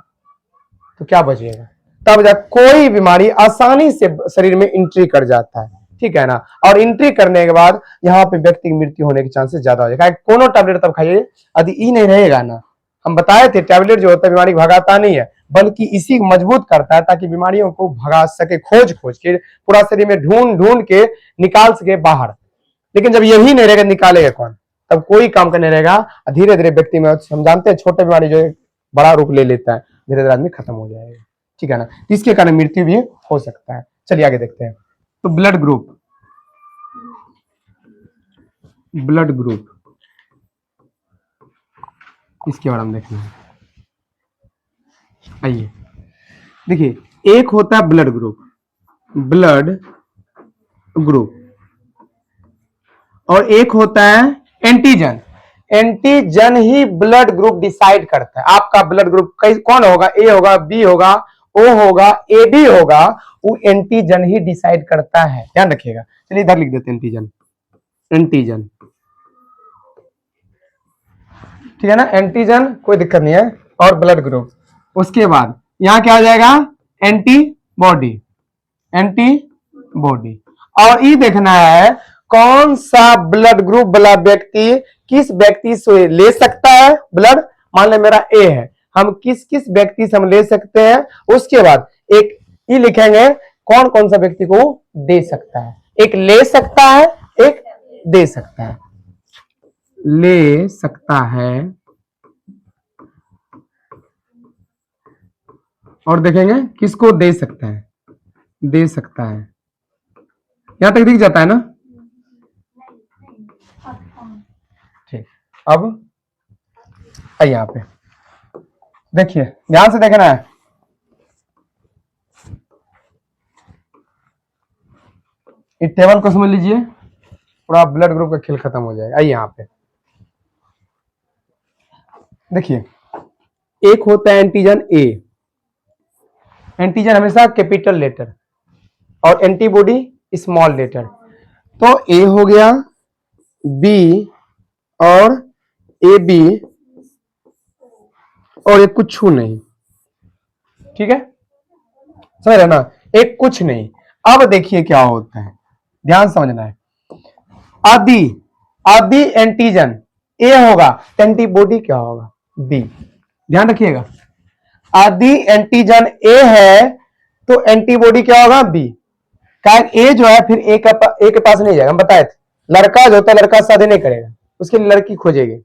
तो क्या बचेगा? तब जब कोई बीमारी आसानी से शरीर में एंट्री कर जाता है, ठीक है ना, और एंट्री करने के बाद यहाँ पे व्यक्ति की मृत्यु होने के चांसेस ज्यादा हो जाएगा। कोनो टैबलेट तब खाइए, यदि ई नहीं रहेगा ना, हम बताए थे टैबलेट जो होता है बीमारी भगाता नहीं है, बल्कि इसी को मजबूत करता है ताकि बीमारियों को भगा सके, खोज के पूरा शरीर में ढूंढ के निकाल सके बाहर। लेकिन जब यही नहीं रहेगा, निकालेगा कौन? तब कोई काम करने रहेगा, धीरे धीरे व्यक्ति में, हम जानते हैं छोटे बीमारी जो बड़ा रूप ले लेता है, धीरे धीरे आदमी खत्म हो जाएगा, ठीक है ना, इसके कारण मृत्यु भी हो सकता है। चलिए आगे देखते हैं। तो ब्लड ग्रुप, ब्लड ग्रुप इसके बारे में देखना है। आइए देखिए, एक होता है ब्लड ग्रुप, ब्लड ग्रुप, और एक होता है एंटीजन। एंटीजन ही ब्लड ग्रुप डिसाइड करता है आपका ब्लड ग्रुप कौन होगा, ए होगा, बी होगा, ओ होगा, ए बी होगा, वो एंटीजन ही डिसाइड करता है, ध्यान रखिएगा। चलिए इधर लिख देते हैं एंटीजन, एंटीजन, ठीक है ना, एंटीजन कोई दिक्कत नहीं है, और ब्लड ग्रुप। उसके बाद यहां क्या हो जाएगा, एंटीबॉडी, एंटीबॉडी। और ये देखना है कौन सा ब्लड ग्रुप वाला व्यक्ति किस व्यक्ति से ले सकता है ब्लड। मान ले मेरा ए है, हम किस किस व्यक्ति से हम ले सकते हैं, उसके बाद एक ये लिखेंगे कौन कौन सा व्यक्ति को दे सकता है। एक ले सकता है, एक दे सकता है, ले सकता है, और देखेंगे किसको दे सकता है, दे सकता है, यहां तक दिख जाता है ना, ठीक। अब यहां पे देखिए, ध्यान से देखना है, इस टेबल को समझ लीजिए, पूरा ब्लड ग्रुप का खेल खत्म हो जाएगा। आइए यहां पे देखिए, एक होता है एंटीजन ए, एंटीजन हमेशा कैपिटल लेटर, और एंटीबॉडी स्मॉल लेटर। तो ए हो गया, बी और ए बी, और एक कुछ नहीं, ठीक है, समझ रहे ना, एक कुछ नहीं। अब देखिए क्या होता है, ध्यान समझना है। आदि आदि एंटीजन ए होगा तो एंटीबॉडी क्या होगा, बी, ध्यान रखिएगा। आदि एंटीजन ए है तो एंटीबॉडी क्या होगा, बी। ए जो है फिर ए के पास नहीं जाएगा, हम बताए थे, लड़का जो होता है लड़का शादी नहीं करेगा, उसके लिए लड़की खोजेगी,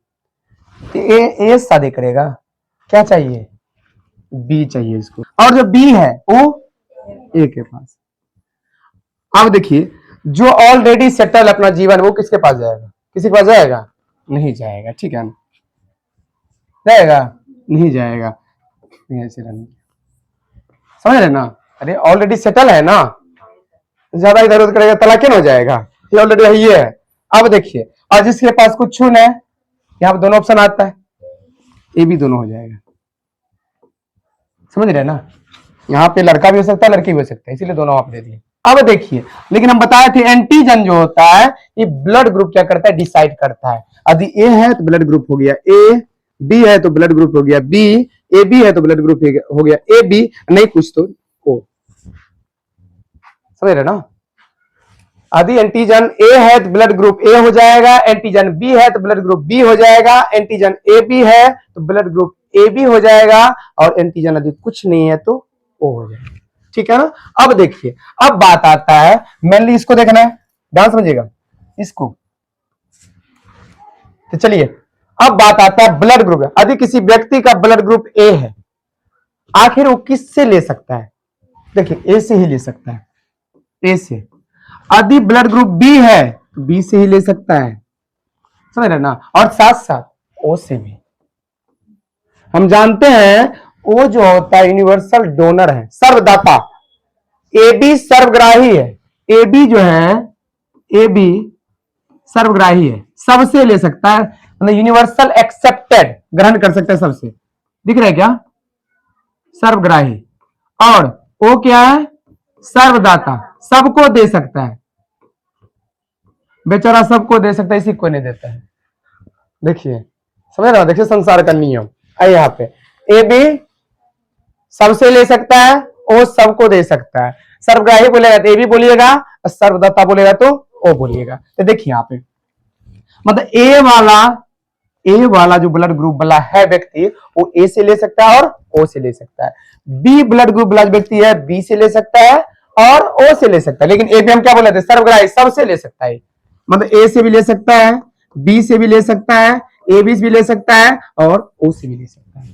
ए शादी करेगा, क्या चाहिए, बी चाहिए इसको, और जो बी है वो ए के पास। अब देखिए, जो ऑलरेडी सेटल अपना जीवन, वो किसके पास जाएगा, किसी के पास जाएगा, नहीं जाएगा, ठीक है ना, जाएगा, नहीं जाएगा, ऐसे समझ रहे ना। अरे ऑलरेडी सेटल है ना, ज्यादा इधर उधर करेगा तलाक क्यों हो जाएगा, ये ऑलरेडी ये है। अब देखिए, और जिसके पास कुछ छून है, यहाँ पे दोनों ऑप्शन आता है, ये भी दोनों हो जाएगा, समझ रहे ना, यहाँ पे लड़का भी हो सकता है, लड़की भी हो सकता है, इसीलिए दोनों आप दे दिए। अब देखिए, लेकिन हम बताए थे एंटीजन जो होता है ये ब्लड ग्रुप क्या करता है, डिसाइड करता है। यदि ए है तो ब्लड ग्रुप हो गया ए, बी है तो ब्लड ग्रुप हो गया बी, ए बी है तो ब्लड ग्रुप हो गया ए बी, नहीं कुछ तो ओ। समझ रहे ना? यदि एंटीजन ए है तो ब्लड ग्रुप ए हो जाएगा, एंटीजन बी है तो ब्लड ग्रुप बी हो जाएगा, एंटीजन ए बी है तो ब्लड ग्रुप ए बी हो जाएगा, और एंटीजन यदि कुछ नहीं है तो ओ हो जाएगा। ठीक है ना? अब देखिए, अब बात आता है, मेनली इसको देखना है, ध्यान समझिएगा इसको। तो चलिए, अब बात आता है ब्लड ग्रुप। यदि किसी व्यक्ति का ब्लड ग्रुप ए है, आखिर वो किससे ले सकता है? देखिए, ए से ही ले सकता है, ए से। यदि ब्लड ग्रुप बी है तो बी से ही ले सकता है, समझ रहे ना? और साथ साथ ओ से भी। हम जानते हैं ओ जो होता है यूनिवर्सल डोनर है, सर्वदाता। ए बी सर्वग्राही है, ए बी जो है, ए बी सर्वग्राही है, सबसे ले सकता है, मतलब यूनिवर्सल एक्सेप्टेड, ग्रहण कर सकता है सबसे। दिख रहा है क्या? सर्वग्राही। और ओ क्या है? सर्वदाता, सबको दे सकता है, बेचारा सबको दे सकता है, इसी को नहीं देता है। देखिए, समझ रहे हो? देखिए संसार का नियम है यहाँ पे। ए बी सबसे ले सकता है, ओ सबको दे सकता है। सर्वग्राही बोलेगा तो ए बी बोलिएगा, और सर्वदाता बोलेगा तो ओ बोलिएगा। तो देखिए यहाँ पे, मतलब ए वाला जो ब्लड ग्रुप वाला है व्यक्ति, वो ए से ले सकता है और ओ से ले सकता है। बी ब्लड ग्रुप वाला व्यक्ति है, बी से ले सकता है और ओ से ले सकता है। लेकिन ए बी हम क्या बोले थे? सर्वग्राही, सबसे ले सकता है, मतलब ए से भी ले सकता है, बी से भी ले सकता है, ए बी से भी ले सकता है और ओ से भी ले सकता है।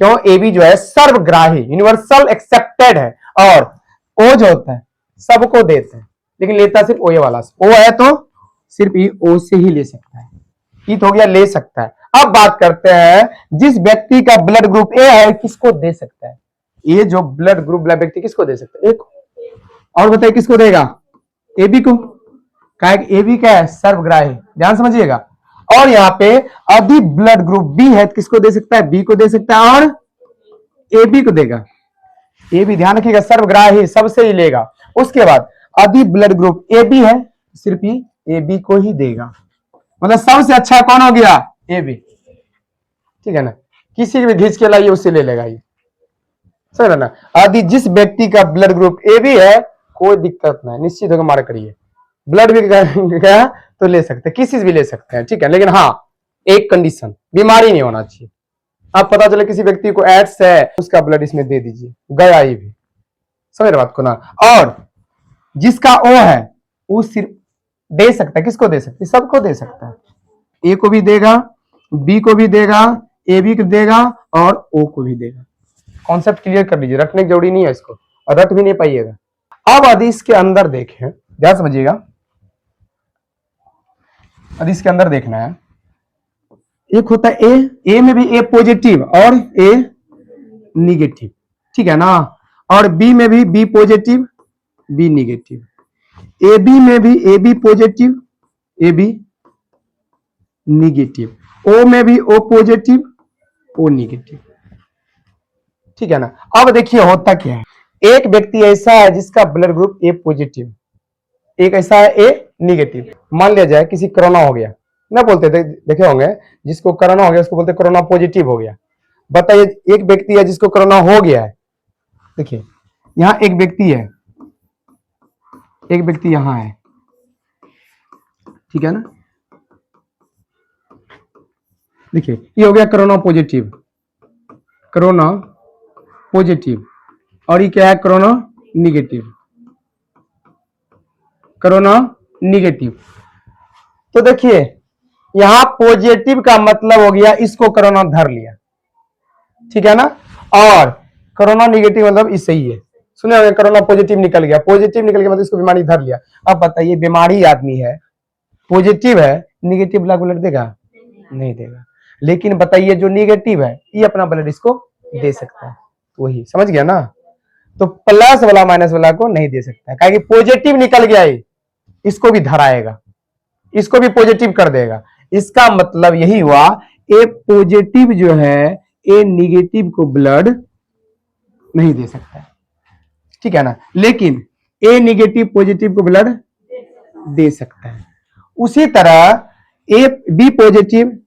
क्यों? ए बी जो है सर्वग्राही, यूनिवर्सल एक्सेप्टेड है, और ओ जो होता है सबको देता है, लेकिन लेता सिर्फ ओ वाला से। ओ है तो सिर्फ ये ओ से ही ले सकता है। ये तो हो गया ले सकता है। अब बात करते हैं जिस व्यक्ति का ब्लड ग्रुप ए है, किसको दे सकता है? ये जो ब्लड ग्रुप वाला व्यक्ति किसको दे सकता है? एक और बताइए किसको देगा? ए बी को। ए बी क्या है? सर्वग्राही, ध्यान समझिएगा। और यहाँ पे यदि ब्लड ग्रुप बी है तो किसको दे सकता है? बी को दे सकता है और ए बी को देगा। ए बी ध्यान रखिएगा, सर्वग्राही, सबसे ही लेगा। उसके बाद यदि ब्लड ग्रुप ए बी है, सिर्फ ही ए बी को ही देगा, मतलब सबसे अच्छा कौन हो गया? A B. ठीक है ना? किसी भी घिंच के लाइए उससे ले लेगा ये, समझ रहे ना? यदि जिस व्यक्ति का ब्लड ग्रुप ए बी है, कोई दिक्कत नहीं, निश्चित होकर मार करिए, ब्लड भी गया तो ले सकते, किसी से भी ले सकते हैं। ठीक है, लेकिन हाँ एक कंडीशन, बीमारी नहीं होना चाहिए। अब पता चले किसी व्यक्ति को एड्स है, उसका ब्लड इसमें दे दीजिए, गया ये भी, समझ रहे बात को ना? और जिसका ओ है वो सिर्फ दे सकता है, किसको दे सकता है? सबको दे सकता है। ए को भी देगा, बी को भी देगा, ए बी को देगा और ओ को भी देगा। कॉन्सेप्ट क्लियर कर लीजिए, रखने की जरूरी नहीं है इसको, और रट भी नहीं पाइएगा। अब यदि इसके अंदर देखें, ध्यान समझिएगा, यदि इसके अंदर देखना है, एक होता है ए में भी ए पॉजिटिव और ए निगेटिव, ठीक है ना? और बी में भी B positive B negative, A B में भी A B positive A B negative, O में भी ओ पॉजिटिव ओ निगेटिव। ठीक है ना? अब देखिए होता क्या है, एक व्यक्ति ऐसा है जिसका ब्लड ग्रुप ए पॉजिटिव, एक ऐसा है ए निगेटिव। मान लिया जाए किसी कोरोना हो गया, ना बोलते थे, देखे होंगे, जिसको कोरोना हो गया उसको बोलते कोरोना पॉजिटिव हो गया। बताइए एक व्यक्ति है जिसको कोरोना हो गया है, देखिए यहां एक व्यक्ति है, एक व्यक्ति यहां है, ठीक है ना? देखिए ये हो गया कोरोना पॉजिटिव, कोरोना पॉजिटिव, और ये क्या है? Corona negative, corona negative. तो देखिए यहां पॉजिटिव का मतलब हो गया इसको कोरोना धर लिया, ठीक है ना? और कोरोना निगेटिव मतलब इससे ही है, सुने होंगे कोरोना पॉजिटिव निकल गया, पॉजिटिव निकल गया मतलब इसको बीमारी धर लिया। अब बताइए बीमारी आदमी है, पॉजिटिव है, निगेटिव ब्लड देगा? नहीं देगा। लेकिन बताइए जो निगेटिव है ये अपना ब्लड इसको दे सकता है, वही समझ गया ना? तो प्लस वाला माइनस वाला को नहीं दे सकता है, कि पॉजिटिव निकल गया है, इसको भी धराएगा, इसको भी पॉजिटिव कर देगा। इसका मतलब यही हुआ ए पॉजिटिव जो है ए निगेटिव को ब्लड नहीं दे सकता है, ठीक है ना? लेकिन ए निगेटिव पॉजिटिव को ब्लड दे सकता है। उसी तरह A B positive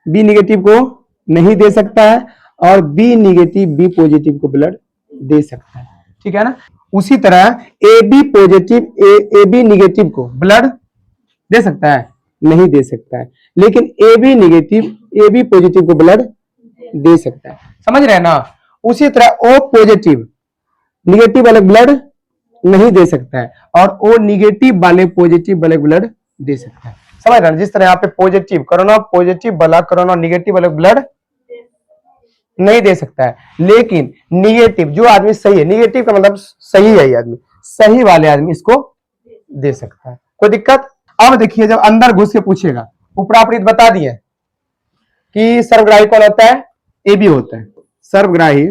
B negative को नहीं दे सकता है और बी निगेटिव बी पॉजिटिव को ब्लड दे सकता है, ठीक है ना। उसी तरह A B positive A B negative को ब्लड दे सकता है, नहीं दे सकता है, लेकिन A B negative A B positive को ब्लड दे सकता है, समझ रहे हैं ना। उसी तरह ओ पॉजिटिव निगेटिव वाले ब्लड नहीं दे सकता है और ओ निगेटिव वाले पॉजिटिव वाले ब्लड दे सकता है, समझ रहे हैं। जिस तरह यहाँ पे पॉजिटिव कोरोना पॉजिटिव वाला कोरोना निगेटिव वाले ब्लड नहीं दे सकता है, लेकिन निगेटिव जो आदमी सही है, निगेटिव का मतलब सही है, ये आदमी सही वाले आदमी इसको दे सकता है, कोई दिक्कत। अब देखिए जब अंदर घुस के पूछेगा, उपरापरित बता दिए कि सर्वग्राही कौन होता है, ए बी होता है सर्वग्राही।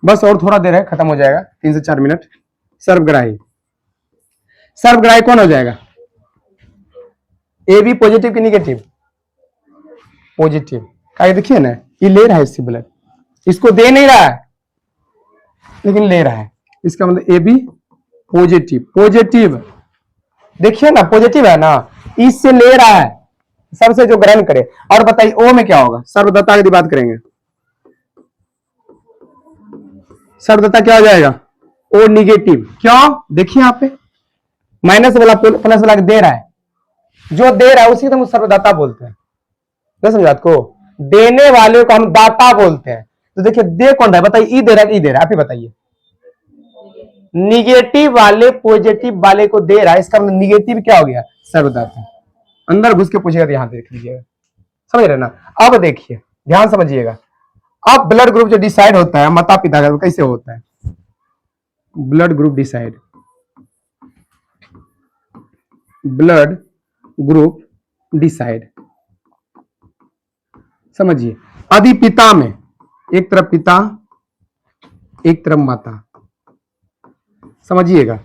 बस और थोड़ा देर है, खत्म हो जाएगा, 3 से 4 मिनट। सर्वग्राही सर्वग्राही कौन हो जाएगा, ए बी पॉजिटिव की निगेटिव पॉजिटिव। आगे देखिए ना, ये ले रहा है इससे ब्लड, इसको दे नहीं रहा है लेकिन ले रहा है, इसका मतलब ए बी पॉजिटिव पॉजिटिव, देखिए ना पॉजिटिव है ना, इससे ले रहा है सबसे जो ग्रहण करे। और बताइए ओ में क्या होगा, सर्वदत्ता की बात करेंगे, सर्वदत्ता क्या हो जाएगा, ओ निगेटिव। क्यों, देखिए यहाँ पे माइनस वाला प्लस वाला दे रहा है, जो दे रहा है उसी को हम सर्वदाता बोलते हैं, नहीं समझा आपको। देने वाले को हम दाता बोलते हैं। तो देखिए दे कौन रहा है, बताइए, ई दे रहा है, ई दे रहा है, आप ही बताइए। निगेटिव वाले पॉजिटिव वाले को दे रहा है, इसका मतलब निगेटिव क्या हो गया, सर्वदाता। अंदर घुस के पूछेगा तो यहां देख लीजिएगा, समझ रहे ना। अब देखिए ध्यान समझिएगा, अब ब्लड ग्रुप जो डिसाइड होता है माता पिता का, कैसे होता है, blood group decide, blood group decide, समझिए। आदि पिता में एक तरफ पिता एक तरफ माता, समझिएगा।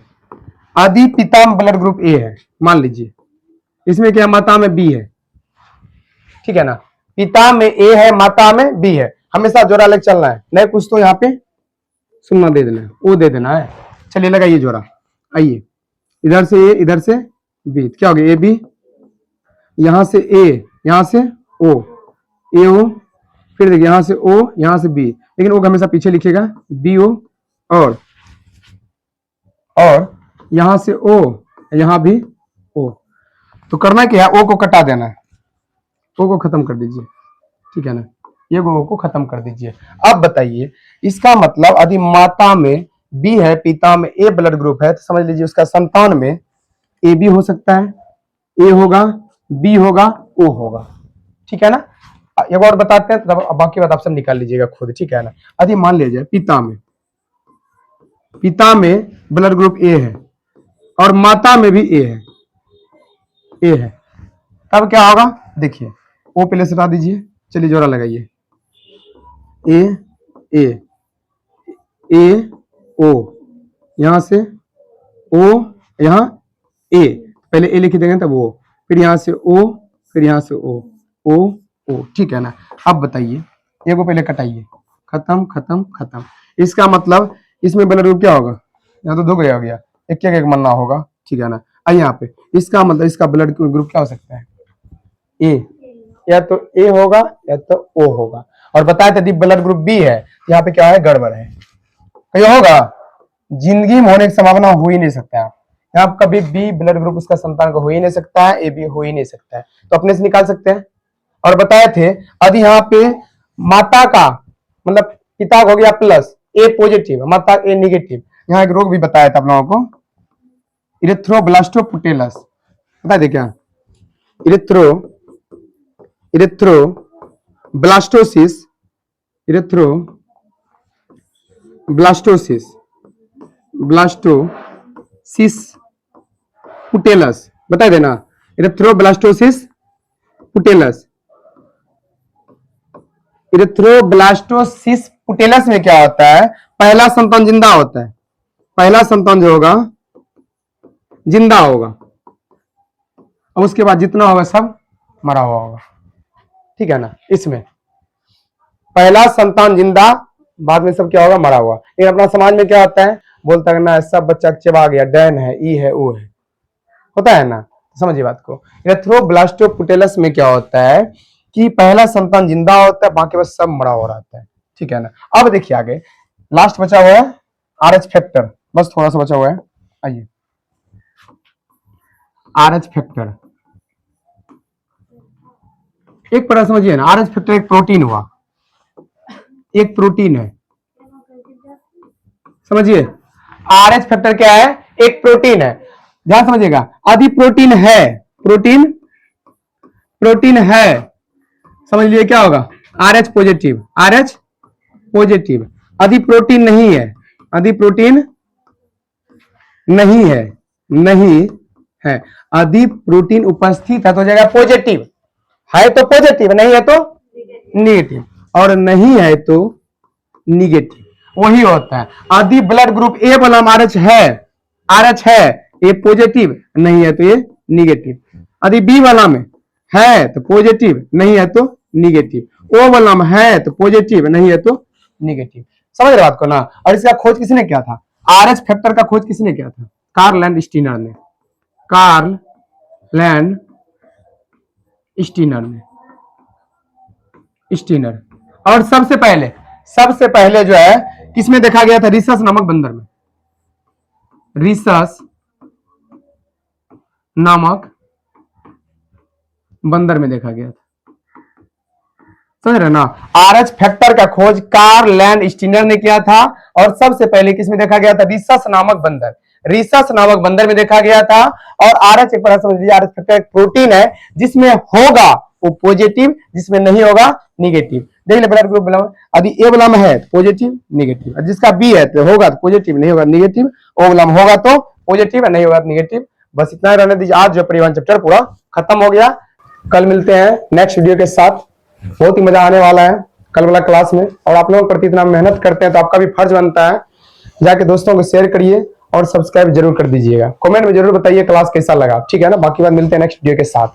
आदि पिता में ब्लड ग्रुप ए है, मान लीजिए, इसमें क्या माता में बी है, ठीक है ना। पिता में ए है, माता में बी है, हमेशा जोड़ा लेके चलना है, नहीं कुछ तो यहाँ पे सुनना दे देना है, ओ दे देना है। चलिए लगाइए जोड़ा, आइए इधर से ए इधर से बी, क्या हो गया, ए बी, यहां से ए यहां से ओ, ए ओ, फिर देखिए यहां से ओ यहां से बी, लेकिन ओ हमेशा पीछे लिखेगा, बी ओ, और यहां से ओ यहां भी ओ। तो करना क्या है, ओ को कटा देना है, ओ को खत्म कर दीजिए, ठीक है ना, ये ओ को खत्म कर दीजिए। अब बताइए इसका मतलब यदि माता में बी है, पिता में ए ब्लड ग्रुप है, तो समझ लीजिए उसका संतान में ए बी हो सकता है, ए होगा, बी होगा, ओ होगा, ठीक है ना। एक और बताते हैं, तब बाकी बात आप सब निकाल लीजिएगा खुद, ठीक है ना। यदि मान लिया जाए पिता में ब्लड ग्रुप ए है और माता में भी ए है, तब क्या होगा, देखिए ओ पहले से हटा दीजिए, चलिए जोड़ा लगाइए, ए ओ, यहां से ओ, यहां ए, पहले ए लिख देंगे तब ओ, फिर यहां से ओ, फिर यहां से ओ, ठीक है ना। अब बताइए ए को पहले कटाइए, खत्म खत्म खत्म। इसका मतलब इसमें ब्लड ग्रुप क्या होगा, यहाँ तो दो गया हो गया, एक एक मरना होगा, ठीक है ना। आइए यहाँ पे इसका मतलब इसका ब्लड ग्रुप क्या हो सकता है, ए, या तो ए होगा या तो ओ होगा। और बताया था ब्लड ग्रुप बी है, यहाँ पे क्या है, गड़बड़ है, कहीं होगा, जिंदगी में होने की संभावना हो ही नहीं सकता है, यहाँ कभी बी ब्लड ग्रुप उसका संतान का हो ही नहीं सकता है, ए बी हो ही नहीं सकता है, तो अपने से निकाल सकते हैं। और बताए थे यदि यहाँ पे माता का मतलब पिता हो गया प्लस ए पॉजिटिव, माता ए निगेटिव, यहाँ एक रोग भी बताया था आप लोगों को, इरेथ्रोब्लास्टोपुटेलस, बता दे क्या, ब्लास्टोसिस पुटेलस, बता देना, इरेथ्रोब्लास्टोसिस पुटेलस। इरेथ्रोब्लास्टोसिस पुटेलस में क्या होता है, पहला संतान जिंदा होता है, पहला संतान जो होगा जिंदा होगा, और उसके बाद जितना होगा सब मरा हुआ होगा, ठीक है ना। इसमें पहला संतान जिंदा, बाद में सब क्या होगा, मरा हुआ। लेकिन अपना समाज में क्या होता है, बोलता है ना सब बच्चा चबा गया, डैन है, ई है, ओ है, होता है ना। समझिए बात को। इरेथ्रोब्लास्टोपुटेलस में क्या होता है कि पहला संतान जिंदा होता है, बाकी बस सब मरा हो रहता है, ठीक है ना। अब देखिए आगे लास्ट बचा हुआ है आरएच फैक्टर, बस थोड़ा सा बचा हुआ है। आइए आरएच फैक्टर एक पढ़ा समझिए ना, आरएच फैक्टर एक प्रोटीन हुआ, एक प्रोटीन है, समझिए। आरएच फैक्टर क्या है, एक प्रोटीन है, ध्यान समझिएगा। आदि प्रोटीन है, प्रोटीन प्रोटीन है, समझ लीजिए क्या होगा, आरएच पॉजिटिव, आरएच पॉजिटिव। आदि प्रोटीन नहीं है, आदि प्रोटीन नहीं है, नहीं है, आदि प्रोटीन उपस्थित है तो हो जाएगा पॉजिटिव, है तो पॉजिटिव, नहीं है तो निगेटिव, और नहीं है तो निगेटिव, वही होता है। आदि ब्लड ग्रुप ए वाला आरएच है, आरएच है, ए पॉजिटिव, नहीं है तो ये निगेटिव। यदि बी वाला में है तो पॉजिटिव, नहीं है तो निगेटिव। ओ वाला में है तो पॉजिटिव, नहीं है तो निगेटिव। समझ रहे बात को ना। और इसका खोज किसने किया था, आरएच फैक्टर का खोज किसने किया था, कार्ल लैंड स्टीनर ने, कार्ल लैंड स्टीनर ने, स्टीनर। और सबसे पहले जो है किसमें देखा गया था, रिसस नामक बंदर में, रिसस नामक बंदर में देखा गया था, समझ रहे ना। आरएच फैक्टर का खोज कार्ल लैंड स्टीनर ने किया था, और सबसे पहले किसमें देखा गया था, रिसस नामक बंदर, रिसस नामक बंदर में देखा गया था। और आरएच एक बार समझ लीजिए, आरएच फैक्टर एक प्रोटीन है जिसमें होगा वो पॉजिटिव, जिसमें नहीं होगा निगेटिव। देख ले ब्लड ग्रुप वाला, यदि ए वाला में है पॉजिटिव निगेटिव, जिसका बी है तो होगा तो पॉजिटिव, नहीं होगा निगेटिव, ओ वाला में होगा तो पॉजिटिव, नहीं होगा निगेटिव। बस इतना रहने दीजिए, आज जो परिवहन चैप्टर पूरा खत्म हो गया। कल मिलते हैं नेक्स्ट वीडियो के साथ, बहुत ही मजा आने वाला है कल वाला क्लास में। और आप लोगों के प्रति इतना मेहनत करते हैं तो आपका भी फर्ज बनता है जाके दोस्तों को शेयर करिए और सब्सक्राइब जरूर कर दीजिएगा। कमेंट में जरूर बताइए क्लास कैसा लगा, ठीक है ना। बाकी बात मिलते हैं नेक्स्ट वीडियो के साथ।